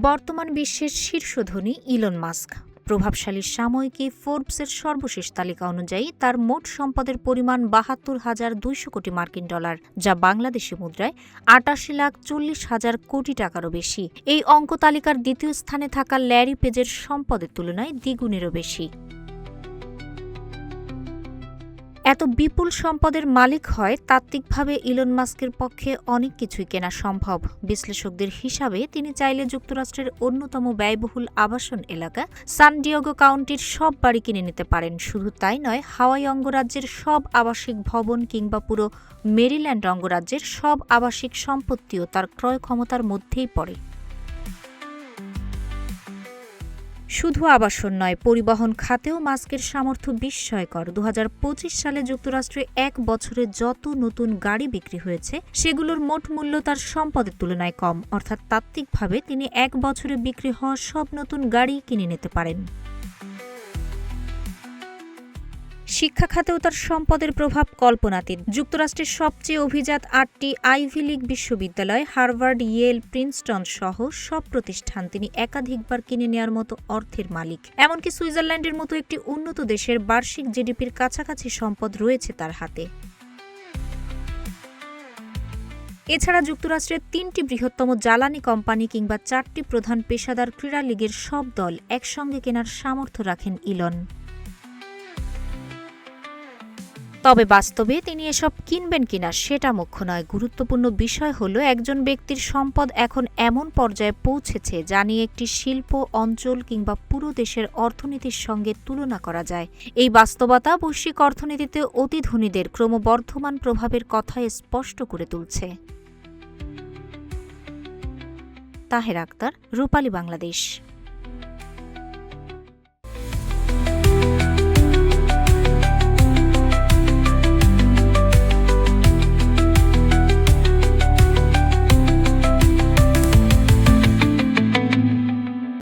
বর্তমান বিশ্বের শীর্ষ ধনী ইলন মাস্ক। প্রভাবশালী সাময়িকী ফোর্বসের সর্বশেষ তালিকা অনুযায়ী তার মোট সম্পদের পরিমাণ ৭২,২০০ কোটি মার্কিন ডলার, যা বাংলাদেশি মুদ্রায় ৮৮,৪০,০০০ কোটি টাকারও বেশি। এই অঙ্ক তালিকার দ্বিতীয় স্থানে থাকা ল্যারি পেজের সম্পদের তুলনায় দ্বিগুণেরও বেশি। এত বিপুল সম্পদের মালিক হয় তাত্ত্বিকভাবে ইলন মাস্কের পক্ষে অনেক কিছুই কেনা সম্ভব। বিশ্লেষকদের হিসাবে তিনি চাইলে যুক্তরাষ্ট্রের অন্যতম ব্যয়বহুল আবাসন এলাকা সান ডিয়েগো কাউন্টির সব বাড়ি কিনে নিতে পারেন। শুধু তাই নয়, হাওয়াই অঙ্গরাজ্যের সব আবাসিক ভবন কিংবা পুরো মেরিল্যান্ড অঙ্গরাজ্যের সব আবাসিক সম্পত্তিও তার ক্রয় ক্ষমতার মধ্যেই পড়ে। শুধু আবাসন নয়, পরিবহন খাতেও মাস্কের সামর্থ্য বিস্ময়কর। ২০২৫ সালে যুক্তরাষ্ট্রে এক বছরে যত নতুন গাড়ি বিক্রি হয়েছে, সেগুলোর মোট মূল্য তার সম্পদের তুলনায় কম। অর্থাৎ তাত্ত্বিকভাবে তিনি এক বছরে বিক্রি হওয়া সব নতুন গাড়ি কিনে নিতে পারেন। শিক্ষা খাতেও তার সম্পদের প্রভাব কল্পনাতীত। যুক্তরাষ্ট্রের সবচেয়ে অভিজাত ৮টি আইভি লীগ বিশ্ববিদ্যালয়, হার্ভার্ড, ইয়েল, প্রিন্সটন সহ সব প্রতিষ্ঠান তিনি একাধিকবার কিনে নেওয়ার মতো অর্থের মালিক। এমনকি সুইজারল্যান্ডের মতো একটি উন্নত দেশের বার্ষিক জিডিপির কাছাকাছি সম্পদ রয়েছে তার হাতে। এছাড়া যুক্তরাষ্ট্রের ৩টি বৃহত্তম জ্বালানি কোম্পানি কিংবা 4টি প্রধান পেশাদার ক্রীড়া লীগের সব দল একসঙ্গে কেনার সামর্থ্য রাখেন ইলন। তবে বাস্তবে তিনি এসব কিনবেন কিনা সেটা মুখ্য নয়। গুরুত্বপূর্ণ বিষয় হলো একজন ব্যক্তির সম্পদ এখন এমন পর্যায়ে পৌঁছেছে যা নিয়ে একটি শিল্প অঞ্চল কিংবা পুরো দেশের অর্থনীতির সঙ্গে তুলনা করা যায়। এই বাস্তবতা বৈশ্বিক অর্থনীতিতে অতি ধনীদের ক্রমবর্ধমান প্রভাবের কথা স্পষ্ট করে তুলছে। তাহের আক্তার, রূপালী বাংলাদেশ।